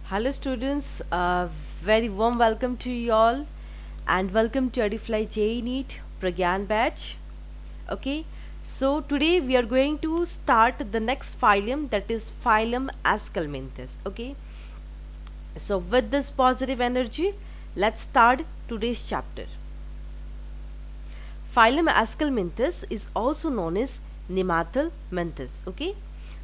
Hello students, very warm welcome to you all and welcome to Edifly JEE NEET Pragyan batch. Okay, so today we are going to start the next phylum, that is phylum Ascalminthus. Okay, so with this positive energy, let's start today's chapter. Phylum Ascalminthus is also known as Nemathelminthus. Okay,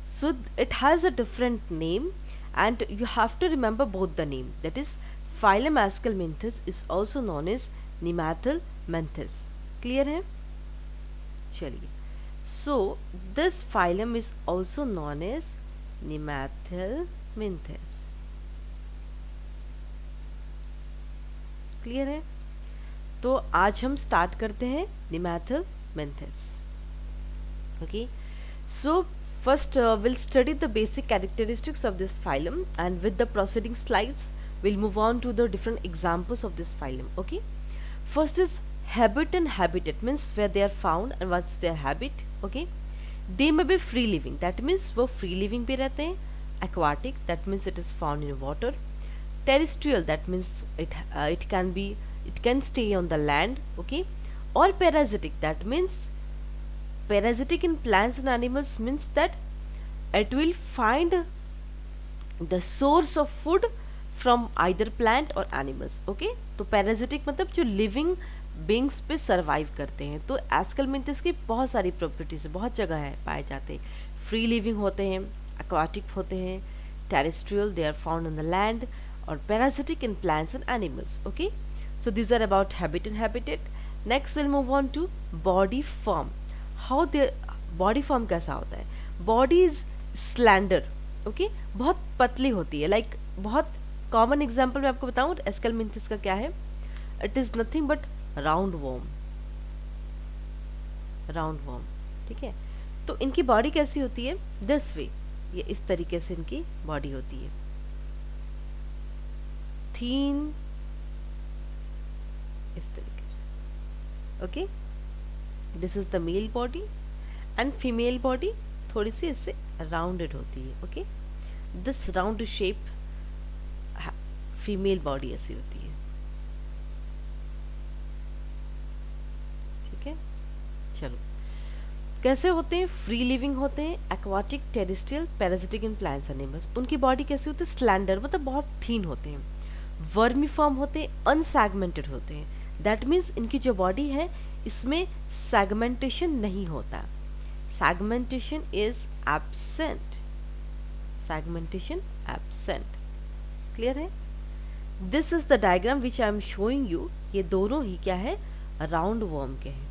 so it has a different name and you have to remember both the name, that is phylum Ascalminthus is also known as Nemathelminthus. Clear है? चलिए, so this phylum is also known as Nemathelminthus. Clear है? तो आज हम start करते हैं Nemathelminthus. Okay, so first we'll study the basic characteristics of this phylum, and with the proceeding slides we'll move on to the different examples of this phylum. Okay, first is habit and habitat, means where they are found and what's their habit. Okay, they may be free living, that means वो free living भी रहते हैं. Aquatic, that means it is found in water. Terrestrial, that means it can stay on the land. Okay, or parasitic, that means parasitic in plants and animals means that it will find the source of food from either plant or animals. Okay, तो parasitic मतलब जो living beings पे survive करते हैं. तो Ascalminthus की बहुत सारी properties, बहुत जगह है पाए जाते हैं. Free living होते हैं, aquatic होते हैं, terrestrial, they are found on the land, और parasitic in plants and animals. Okay, so these are about habit and habitat. Next we'll move on to body form. How their body form कैसा होता है. Body is slander. Okay, बहुत पतली होती है. Like बहुत common example मैं आपको बताऊं एस्कलमिंथस का क्या है. It is nothing but round warm. ठीक है, तो इनकी बॉडी कैसी होती है, दिस वे, ये इस तरीके से इनकी बॉडी होती है. थीन, इस तरीके से. Okay, this is the male body and female body थोड़ी सी इससे राउंडेड होती है. Okay, this round shape female body ऐसी होती है. ठीक है, चलो कैसे होते हैं. फ्री लिविंग होते हैं, aquatic, terrestrial, parasitic in plants animals. उनकी बॉडी कैसी होती है, स्लैंडर, मतलब बहुत थीन होते हैं. वर्मीफॉर्म होते हैं, अनसेगमेंटेड होते हैं. दैट मीन्स इनकी जो बॉडी है इसमें सेगमेंटेशन नहीं होता. Segmentation is absent. क्लियर है? This is the diagram which I am showing you. ये दोनों ही क्या है, राउंड वर्म के हैं.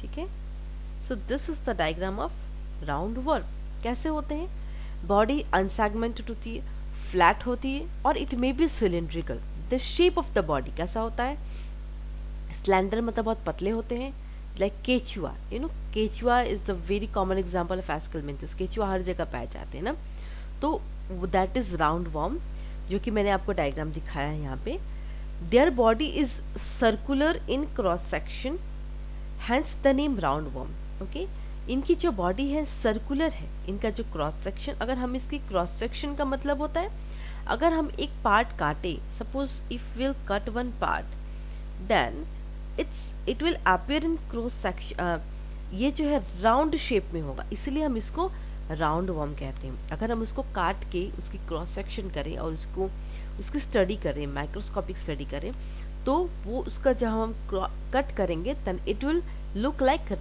ठीक है, so this is the diagram of round worm. कैसे होते हैं, बॉडी अनसेगमेंटेड होती है, फ्लैट होती है, और it may be cylindrical. The shape of the body कैसा होता है, स्लैंडर मतलब बहुत पतले होते हैं. लाइक केचुआ, यू नो केचुआ is the very common example of aschelminthes. केचुआ हर जगह पाए जाते हैं ना, तो दैट इज राउंड वॉर्म, जो कि मैंने आपको डायग्राम दिखाया है यहाँ पे. Their body is circular in cross section, hence the name round worm. Okay, इनकी जो बॉडी है सर्कुलर है, इनका जो क्रॉस सेक्शन, अगर हम इसकी क्रॉस सेक्शन का मतलब होता है, अगर हम एक पार्ट काटे, suppose if will cut one part, then it will appear in cross section. ये जो है राउंड शेप में होगा, इसलिए हम इसको राउंड वॉर्म कहते हैं. अगर हम उसको काट के उसकी क्रॉस सेक्शन करें और उसकी स्टडी करें, माइक्रोस्कोपिक स्टडी करें, तो वो उसका जब हम कट करेंगे then it will look like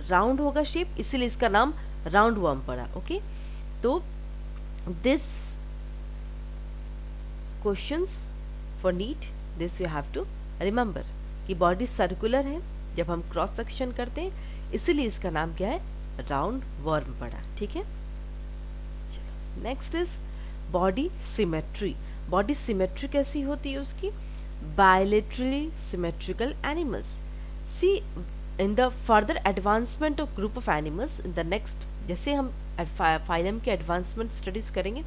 round होगा शेप, इसीलिए इसका नाम राउंड वॉर्म पड़ा. ओके, तो this questions for NEET, this you have to remember कि बॉडी सर्कुलर है, जब हम क्रॉस सेक्शन करते हैं इसीलिए इसका नाम क्या है, राउंड वर्म पड़ा. ठीक है, चलो next is body symmetry. Body symmetry कैसी होती है उसकी, bilaterally symmetrical animals. See in the further advancement of group of animals in the next, जैसे हम फाइलम के एडवांसमेंट स्टडीज करेंगे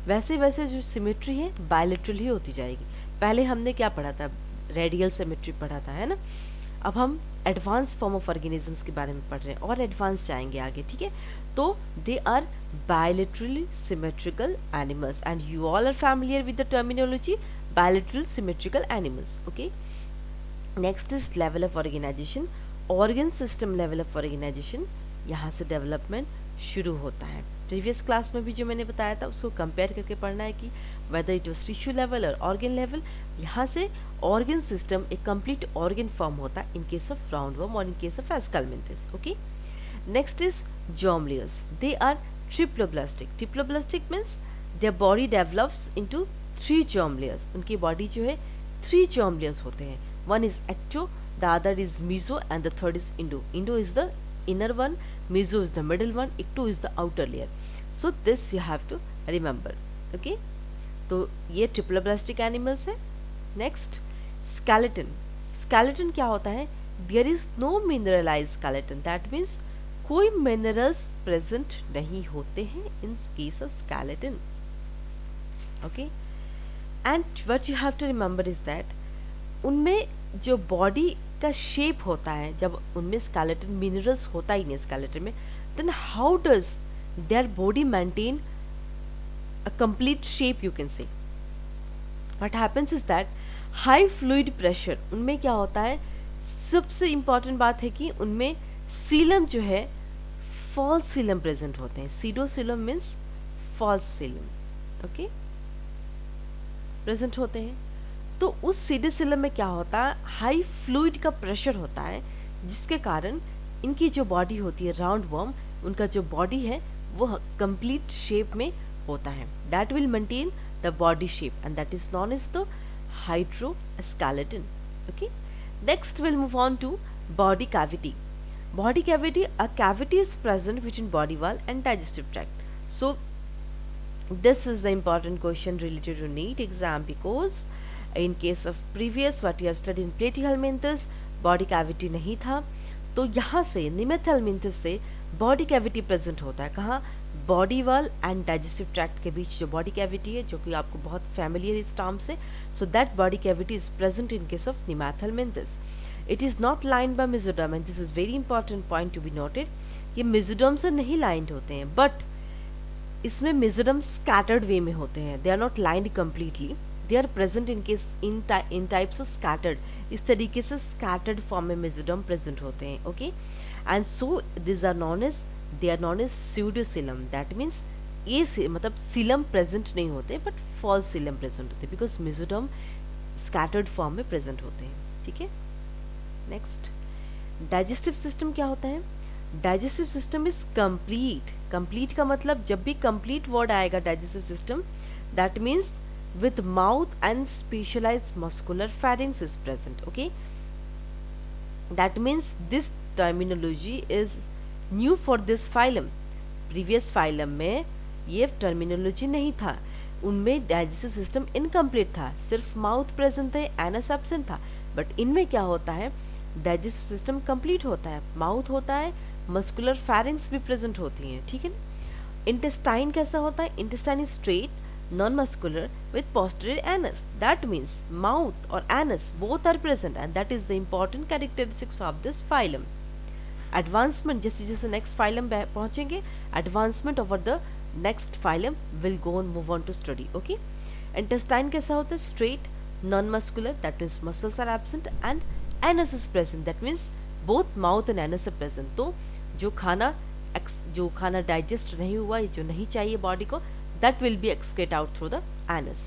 वैसे वैसे जो सिमेट्री है बायलेटरल ही होती जाएगी. पहले हमने क्या पढ़ा था, रेडियल सिमेट्री पढ़ा था, है ना. अब हम एडवांस फॉर्म ऑफ ऑर्गेनिजम्स के बारे में पढ़ रहे हैं और एडवांस जाएंगे आगे, ठीक है। तो they are bilaterally symmetrical animals and you all are familiar with the terminology bilateral symmetrical animals. Okay, next is level of organization, organ system level of organization, यहाँ से डेवलपमेंट शुरू होता है। प्रीवियस क्लास में भी जो मैंने बताया था उसको कंपेयर करके पढ़ना है कि whether it was tissue level और ऑर्गन लेवल। यहाँ से ऑर्गन सिस्टम एक कंप्लीट ऑर्गन फॉर्म होता है इन केस ऑफ राउंडवर्म और इन case of Aschelminthes. Okay, next is germ layers. They are triploblastic. Triploblastic means their body develops into 3 germ layers. उनकी body जो है 3 germ layers होते हैं. One is ecto, the other is meso and the third is endo. Endo is the inner one, meso is the middle one, ecto is the outer layer. So this you have to remember. Okay? तो ये triploblastic animals है. Next, skeleton. Skeleton क्या होता है? There is no mineralized skeleton. That means कोई minerals present नहीं होते हैं in case of skeleton. Okay, and what you have to remember is that उनमें जो बॉडी का शेप होता है, जब उनमें स्केलेटन मिनरल्स होता ही नहीं स्केलेटन में, then how does their body maintain a complete shape, you can say. What happens is that high fluid pressure, उनमें क्या होता है, सबसे इंपॉर्टेंट बात है कि उनमें सीलम जो है फॉल्स सीलम प्रेजेंट होते हैं। सीडोसीलम means false Seelam, okay, present होते हैं। तो उस सीडोसीलम में क्या होता है, हाई फ्लूइड का प्रेशर होता है, जिसके कारण इनकी जो बॉडी होती है राउंड वर्म, उनका जो बॉडी है वो कंप्लीट शेप में होता है। That will maintain the body shape and that is non as the hydroskeleton. Okay, next will move on to body cavity. Body cavity, a cavity is present between body wall and digestive tract. So this is the important question related to NEET exam, because in case of previous what you have studied in platyhelminthes, body cavity नहीं था, तो यहाँ से निमेथेलमिंथस से body cavity present होता है। कहाँ, body wall and digestive tract के बीच जो बॉडी कैविटी है, जो कि आपको बहुत फैमिलियर इस टर्म से। So that body cavity is present in case of nemathelminthes. It is not lined by mesoderm and this is very important point to be noted. ये mesoderm से नहीं lined होते हैं, but इसमें mesoderm scattered way में होते हैं. They are not lined completely. They are present in case in types of scattered. इस तरीके से scattered form में mesoderm present होते हैं. Okay, and so these are known as pseudocoelom. That means ये मतलब coelom present नहीं होते, but false coelom present होते हैं, because mesoderm scattered form में present होते हैं. ठीक है. नेक्स्ट, डाइजेस्टिव सिस्टम क्या होता है? Digestive system is complete. Complete का मतलब, जब भी कंप्लीट वर्ड आएगा digestive system, that means with mouth and specialised muscular pharynx is present. Okay, that means this terminology is new for this phylum. Previous phylum में ये terminology नहीं था, उनमें डाइजेस्टिव सिस्टम इनकम्प्लीट था, सिर्फ माउथ प्रेजेंट थे, anus absent था. But इनमें क्या होता है, डाइजेस्टिव सिस्टम कंप्लीट होता है, माउथ होता है, मस्कुलर फेरिंग्स भी प्रेजेंट होती हैं. ठीक है. इंटेस्टाइन कैसा होता है? Intestine is straight, non muscular with posterior anus. That means mouth और anus both are present and that is the important characteristics of this phylum. Advancement जैसे जैसे नेक्स्ट फाइलम पहुंचेंगे, advancement over the next phylum will go on move on to study. Okay, intestine कैसा होता है? Straight, non-muscular, that means muscles are absent, and anus is present, that means both mouth and anus are present. तो जो खाना digest नहीं हुआ, जो नहीं चाहिए बॉडी को, that will be excrete out through the anus.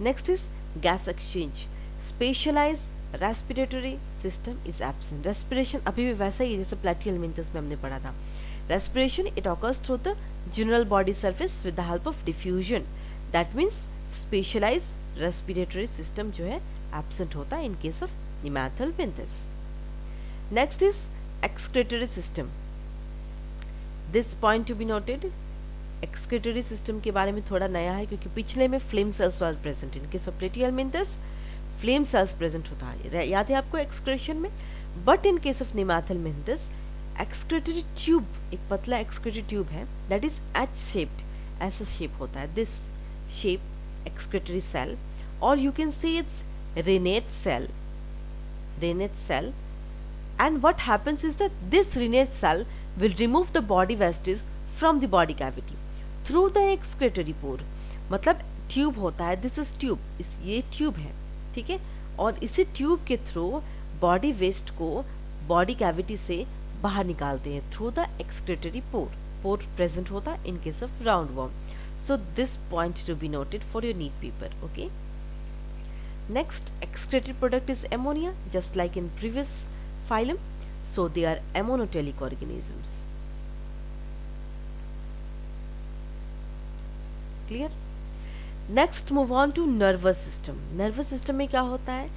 Next is gas exchange. Specialized respiratory system is absent. Respiration अभी भी वैसा ही है जैसे platyhelminthes में हमने पढ़ा था. Respiration it occurs through the general body surface with the help of diffusion. That means specialized respiratory system जो है एब्सेंट होता है in case of Nemathelminthes. Next is excretory system. This point to be noted. Excretory system के बारे में थोड़ा नया है, क्योंकि पिछले में flame cells was present. In case of Platyhelminthes flame cells present होता है, याद है आपको एक्सक्रीशन में. But in case of Nemathelminthes excretory tube, एक पतला एक्सक्रीटरी ट्यूब है, दैट इज एच शेप्ड, ऐसा शेप होता है. This shape excretory cell, or you can say it's renate cell and what happens is that this renate cell will remove the body vestige from the body cavity through the excretory pore. मतलब tube होता है, this is tube, ये tube है, ठीक है, और इसी tube के थ्रू बॉडी वेस्ट को बॉडी कैविटी से बाहर निकालते हैं through the excretory pore. Pore present होता है in case of round worm. So this point to be noted for your NEET paper. Okay, next excreted product is ammonia, just like in previous phylum. So they are ammonotelic organisms. Clear? Next move on to nervous system. Nervous system में क्या होता है?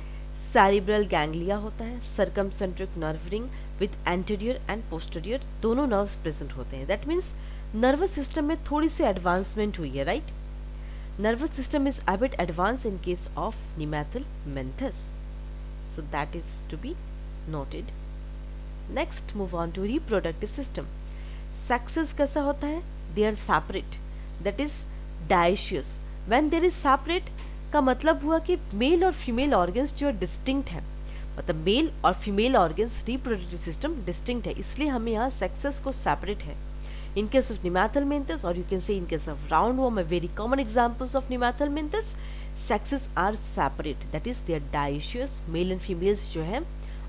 Cerebral ganglia होता है, circumcentric nerve ring with anterior and posterior दोनों nerves present होते हैं. That means nervous system में थोड़ी सी advancement हुई है, right? Nervous system is a bit advanced in case of Nemathelminthes. So that is to be noted. Next, move on to reproductive system. Sexes कैसा होता है? They are separate. That is dioecious. When there is separate का मतलब हुआ कि mail और female organs जो distinct है, मतलब मेल और female organs reproductive system distinct है, इसलिए हमें यहाँ सेक्सेस को सेपरेट है. In case of Nemathelminthes, or you can say in case of roundworm, a very common examples of Nemathelminthes, sexes are separate. That is, they are dioecious. Male and females जो है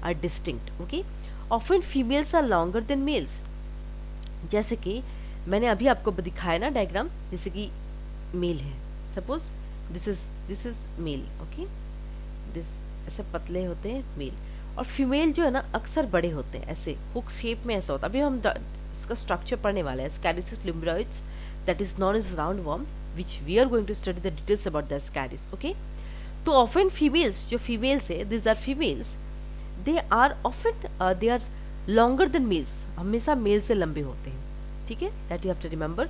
are distinct. Okay. Often females are longer than males. जैसे कि मैंने अभी आपको दिखाया ना diagram, जैसे कि मेल है. Suppose this is male. Okay. This ऐसे पतले होते हैं मेल, और फीमेल जो है ना अक्सर बड़े होते हैं, ऐसे हुक शेप में ऐसा होता है. अभी हम इसका स्ट्रक्चर पढ़ने वाला है. Ascarius lumbricoids, that is known as roundworm, which we are going to study the details about the Ascaris. Okay, तो often females, जो females है, these are females, they are often they are longer than males, हमेशा mail से लंबे होते हैं, ठीक है, that you have to remember.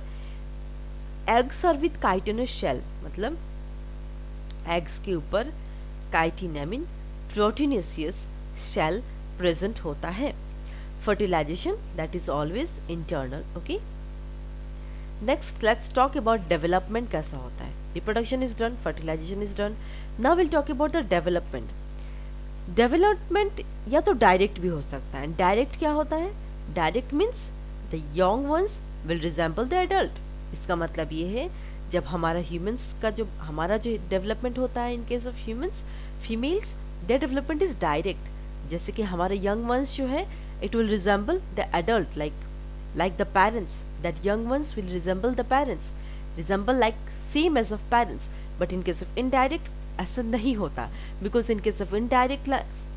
Eggs are with chitinous shell, मतलब eggs के ऊपर chitinamine proteinaceous shell present होता है. Fertilization, that is always internal. Okay, next let's talk about development. कैसा होता है? Reproduction is done, fertilization is done. Now we'll talk about the development. Development या तो direct भी हो सकता है. Direct क्या होता है? Direct means the young ones will resemble the adult. इसका मतलब ये है जब हमारा humans का जो हमारा जो development होता है in case of humans, females, their development is direct. जैसे कि हमारे young ones जो है, it will resemble the adult, like the parents. That young ones will resemble the parents, resemble like same as of parents. But in case of indirect ऐसा नहीं होता, because in case of indirect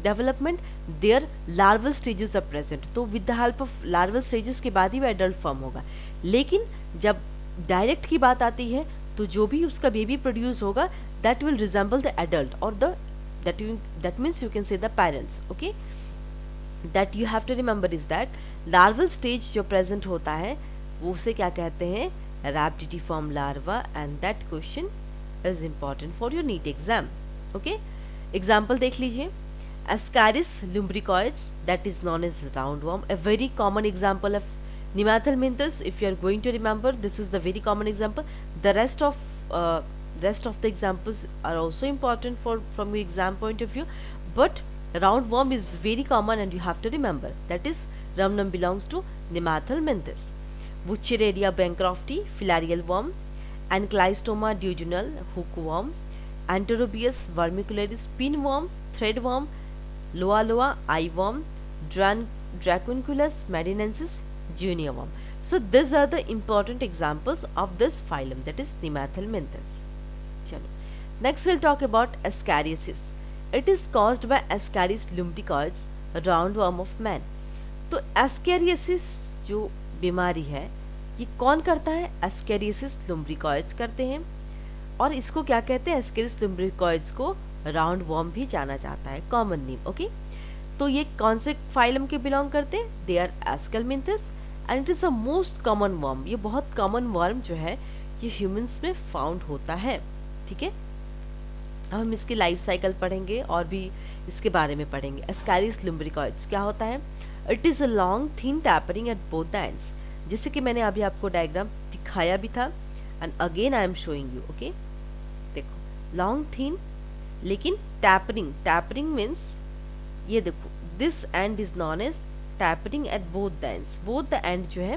development their larval stages are present. तो with the help of larval stages के बाद ही वो adult form होगा. लेकिन जब direct की बात आती है तो जो भी उसका बेबी प्रोड्यूस होगा that will resemble the adult or the that means you can say the parents. Okay, that you have to remember is that larval stage जो present होता है वो उसे क्या कहते हैं? Rhabditiform larva, and that question is important for your NEET exam. Okay, example देख लीजिए. Ascaris lumbricoids, that is known as roundworm, a very common example of Nemathelminthes. If you are going to remember, this is the very common example. The rest of the examples are also important from your exam point of view, but roundworm is very common and you have to remember. That is, Rhamnum belongs to Nemathelminthes. Wuchereria bancrofti, filarial worm, Ancylostoma duodenal, hookworm, Anterobius vermicularis, pinworm, threadworm, Loa loa, eyeworm, Dracunculus medinensis, junior worm. So these are the important examples of this phylum, that is Nemathelminthes. Next we'll talk about Ascariasis. It is caused by Ascaris lumbricoids, roundworm of man. तो Ascariasis जो बीमारी है ये कौन करता है? Ascariasis lumbricoids करते हैं, और इसको क्या कहते हैं? Ascaris lumbricoids को roundworm भी जाना जाता है, कॉमन नेम. ओके, तो ये कौन से फाइलम के बिलोंग करते हैं? They are Ascalminthus and it is a most common worm. ये बहुत कॉमन वर्म जो है ये ह्यूमंस में फाउंड होता है. ठीक है, अब हम इसकी लाइफ साइकिल पढ़ेंगे और भी इसके बारे में पढ़ेंगे. Ascaris lumbricoids क्या होता है? It is a long thin tapering at both the ends, जैसे कि मैंने अभी आपको डायग्राम दिखाया भी था, and again I am showing you. Okay, देखो लॉन्ग थिन लेकिन टैपरिंग. टैपरिंग मीन्स ये देखो this end is non as tapering at both the ends, both the end जो है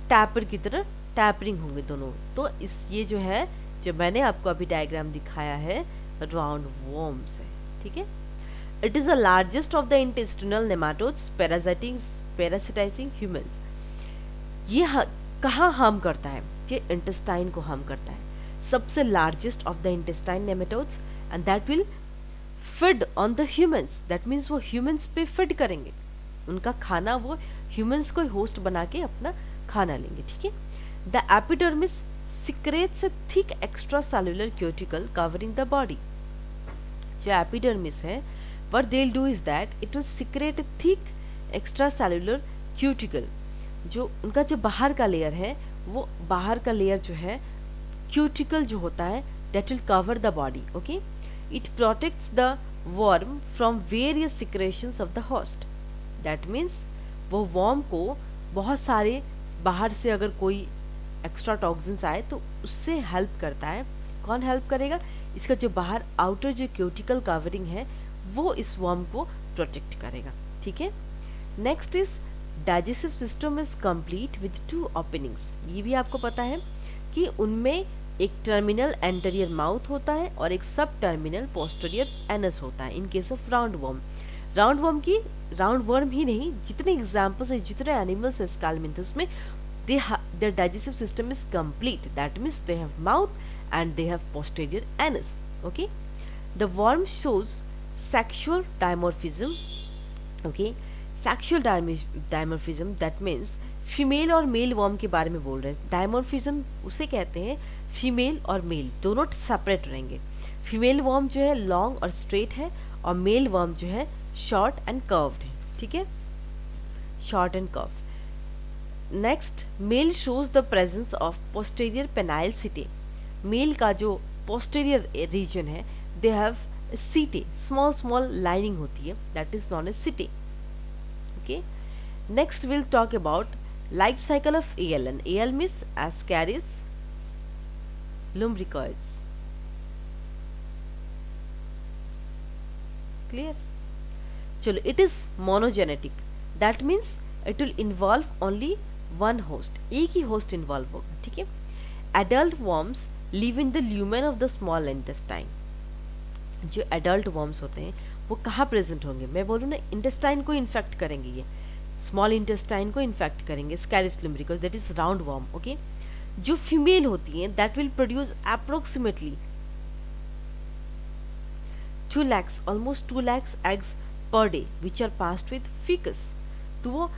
टैपर की तरह टैपरिंग होंगे दोनों। तो इस ये जो है जो मैंने आपको अभी डायग्राम दिखाया है राउंड वॉर्म्स है, ठीक है। It is the largest of the intestinal nematodes parasitizing humans. ये कहाँ हार्म करता है? ये इंटेस्टाइन को हार्म करता है, सबसे largest of the intestine nematodes, and that will feed on the humans. That means वो ह्यूमंस पे फीड करेंगे, उनका खाना वो ह्यूमंस को होस्ट बना के अपना खाना लेंगे, ठीक है। The epidermis secretes a thick extra cellular cuticle covering the body. जो एपिडर्मिस है, what they'll do is that it will secrete a thick extracellular cuticle। जो उनका जो बाहर का लेयर है, वो बाहर का लेयर जो है क्यूटिकल जो होता है, that will cover the body, okay। it protects the worm from various secretions of the host। that means वो worm को बहुत सारे बाहर से अगर कोई एक्स्ट्रा टॉक्सिन्स आए तो उससे हेल्प करता है। कौन हेल्प करेगा? इसका जो बाहर आउटर जो क्यूटिकल कवरिंग है वो इस वर्म को प्रोटेक्ट करेगा, ठीक है। Next is digestive system is complete with 2 openings. ये भी आपको पता है कि उनमें एक टर्मिनल एंटेरियर माउथ होता है और एक सब टर्मिनल पोस्टीरियर एनस होता है in case of round worm. Round worm ही नहीं, जितने एग्जाम्पल्स है, जितने एनिमल्स है स्कैलमिंथस में, their digestive system is complete। that means they have mouth and they have posterior anus, okay। the worm shows sexual dimorphism, okay। sexual dimorphism that means female और mail worm के बारे में बोल रहे हैं। डायमोर्फिज्म उसे कहते हैं फीमेल और मेल दोनों सेपरेट रहेंगे। फीमेल वर्म जो है लॉन्ग और स्ट्रेट है और मेल वर्म जो है शॉर्ट एंड कर्व्ड है, ठीक है, short and curved. Next, male shows the presence of posterior penile setae. Male का जो पोस्टीरियर रीजन है, they have setae, small lining होती है, that is non as setae, okay. Next will talk about life cycle of ALN। AL means Ascaris lumbricoids, clear. चलो, it is monogenetic, that means it will involve only one host, एक ही host involve होगा, ठीक है। Adult worms live in the lumen of the small intestine. जो adult worms होते हैं वो कहाँ प्रेजेंट होंगे? मैं बोलूँ ना, इंटेस्टाइन को इन्फेक्ट करेंगे, ये स्मॉल इंटेस्टाइन को इन्फेक्ट करेंगे, स्कैरिस lumbricoids, that is round worm, okay. जो फीमेल होती हैं, that will produce approximately 2 lakhs, almost 2 lakhs eggs per day which are passed with fecus। तो वो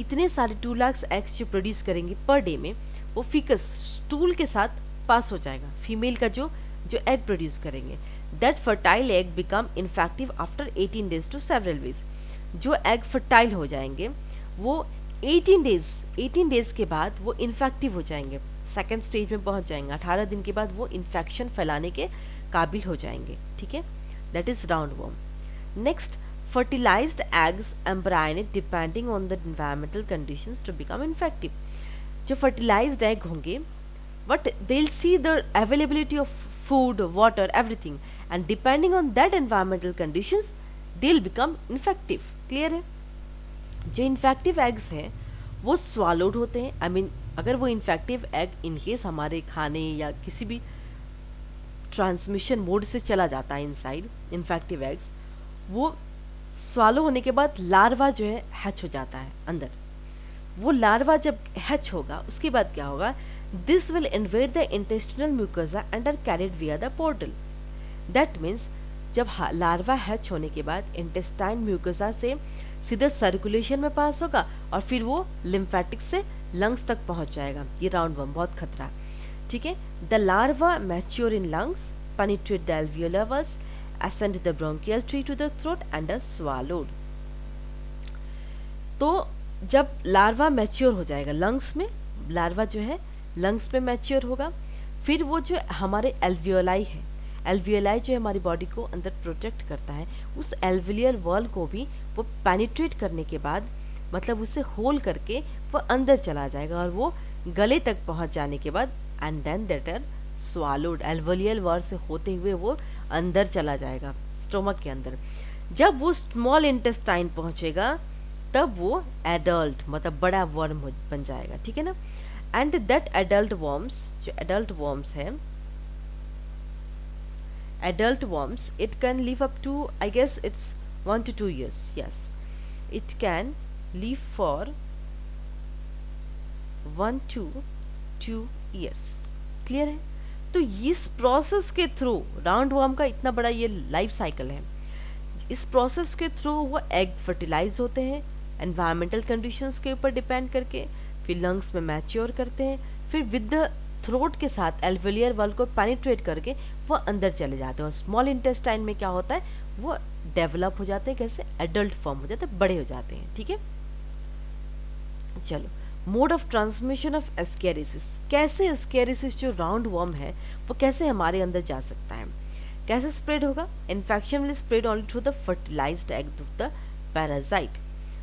इतने सारे 2 lakhs eggs जो प्रोड्यूस करेंगी पर डे में, वो फीकस स्टूल के साथ पास हो जाएगा, फीमेल का जो एग प्रोड्यूस करेंगे। That fertile egg become infective after 18 days to several weeks। जो एग फर्टाइल हो जाएंगे वो 18 डेज के बाद वो इन्फेक्टिव हो जाएंगे, सेकेंड स्टेज में पहुंच जाएंगे। 18 दिन के बाद वो इन्फेक्शन फैलाने के काबिल हो जाएंगे, ठीक है। That is round worm. Next, fertilized eggs embryonate depending on the environmental conditions to become infective। जो fertilized egg होंगे, but they'll see the availability of food, water, everything, and depending on that environmental conditions they'll become infective, clear है। जो infective eggs हैं वो swallowed होते हैं, I mean अगर वो infective egg in case हमारे खाने या किसी भी ट्रांसमिशन मोड से चला जाता है इनसाइड infective eggs, वो स्वालो होने के बाद लार्वा जो है हैच हो जाता है अंदर। वो लार्वा जब हैच होगा उसके बाद क्या होगा? This will invade the intestinal mucosa and are carried via the portal. That means जब लार्वा हैच होने के बाद इंटेस्टाइन म्यूकोसा से सीधे सर्कुलेशन में पास होगा और फिर वो लिम्फेटिक से लंग्स तक पहुंच जाएगा। ये राउंड वर्म बहुत खतरा, ठीक है। The larva mature in lungs, penetrate the alveolar valves, ascend the bronchial tree to the throat and are swallowed। तो जब लार्वा मैच्योर हो जाएगा लंग्स में, लार्वा जो है लंग्स में मैच्योर होगा, फिर वो जो हमारे एल्वियोलाई है, एल्वियोलाई जो हमारी बॉडी को अंदर प्रोटेक्ट करता है, उस एल्विलियर वॉल को भी वो पेनिट्रेट करने के बाद, मतलब उसे होल करके वो अंदर चला जाएगा और वो गले तक पहुंच जाने के बाद and then that are swallowed, alveolar wall से होते हुए वो अंदर चला जाएगा स्टोमक के अंदर। जब वो स्मॉल इंटेस्टाइन पहुंचेगा तब वो एडल्ट मतलब बड़ा वर्म बन जाएगा, ठीक है ना। एंड दैट एडल्ट वर्म्स, जो एडल्ट वर्म्स है, adult worms, it can live up to, I guess it's 1 to 2 years. Yes, it can live for 1 to 2 years. Clear है। तो इस प्रोसेस के थ्रू राउंड वर्म का इतना बड़ा ये लाइफ साइकिल है, इस प्रोसेस के थ्रू वो एग फर्टिलाइज होते हैं एनवायरमेंटल कंडीशंस के ऊपर डिपेंड करके, फिर लंग्स में मैच्योर करते हैं, फिर विद द थ्रोट के साथ एल्वेलियर वॉल को पेनिट्रेट करके वो अंदर चले जाते हैं और स्मॉल इंटेस्टाइन में क्या होता है, वो डेवलप हो जाते हैं, कैसे एडल्ट फॉर्म हो जाते हैं, बड़े हो जाते हैं, ठीक है। चलो, मोड ऑफ ट्रांसमिशन ऑफ एस्केरिसिस, कैसे एस्केरिसिस जो राउंड वर्म है वो कैसे हमारे अंदर जा सकता है, कैसे स्प्रेड होगा। Infection will spread only through the fertilised egg of the parasite,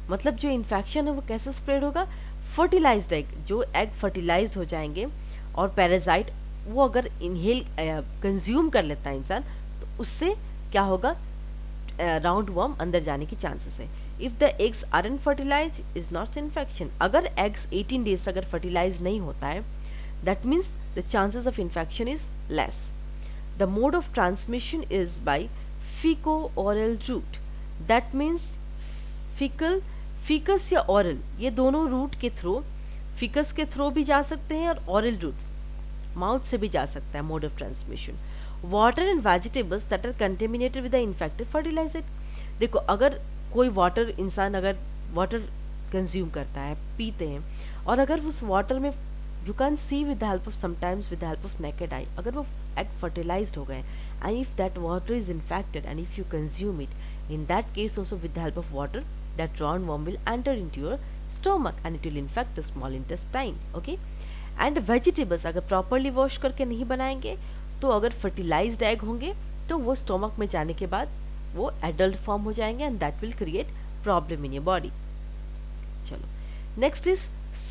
मतलब जो इन्फेक्शन है वो कैसे स्प्रेड होगा, फर्टिलाइज्ड एग, जो एग फर्टिलाइज हो जाएंगे और पैरासाइट वो अगर इनहेल कंज्यूम कर लेता है इंसान, तो उससे क्या होगा, राउंड वर्म अंदर जाने की चांसेस है। If the eggs are in fertilize is not infection, अगर एग्स 18 डेज अगर फर्टिलाइज नहीं होता है, that means the chances of infection is less. The mode of transmission is by faeco oral route, that means faeces या oral, ये दोनों root के through, faeces के थ्रू भी जा सकते हैं और ओरल रूट माउथ से भी जा सकता है mode of transmission. Water and vegetables that are contaminated with the infected fertiliser, देखो अगर कोई वाटर, इंसान अगर वाटर कंज्यूम करता है, पीते हैं, और अगर उस वाटर में you can see with the help of sometimes with the help of naked eye, अगर वो एग फर्टिलाइज्ड हो गए and if that water is infected and if you consume it, in that case also with the help of water that round worm will enter into your stomach and it will infect the small intestine. Okay, and vegetables अगर properly wash करके नहीं बनाएंगे तो अगर fertilised egg होंगे तो वो stomach में जाने के बाद वो एडल्ट फॉर्म हो जाएंगे and that will create problem in your body. चलो, next is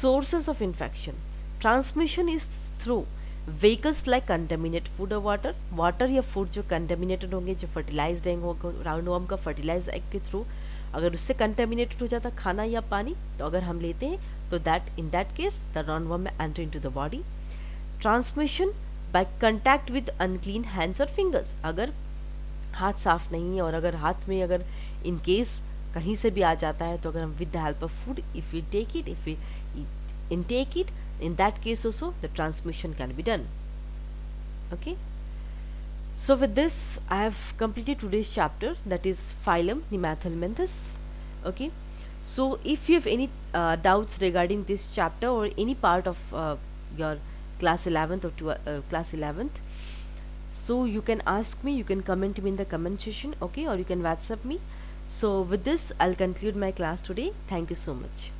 sources of infection. Transmission is through vehicles like contaminate food और वाटर, वाटर या फूड जो कंटेमिनेटेड होंगे, जो फर्टिलाइज्ड एग होगा, राउंड वर्म का फर्टिलाइज्ड एग के थ्रू अगर उससे कंटेमिनेटेड हो जाता खाना या पानी, तो अगर हम लेते हैं तो that in that case the round worm में enter into the body. Transmission by contact with unclean hands और फिंगर्स, अगर हाथ साफ नहीं है और अगर हाथ में अगर इन केस कहीं से भी आ जाता है, तो अगर हम with the help of food if we take it, if we intake it, in that case also the transmission can be done. Okay, so with this I have completed today's chapter, that is phylum Nemathelminthes. Okay, so if you have any doubts regarding this chapter or any part of your class 11th or class 11th, so you can ask me, you can comment me in the comment section, okay, or you can WhatsApp me. So with this I'll conclude my class today. Thank you so much.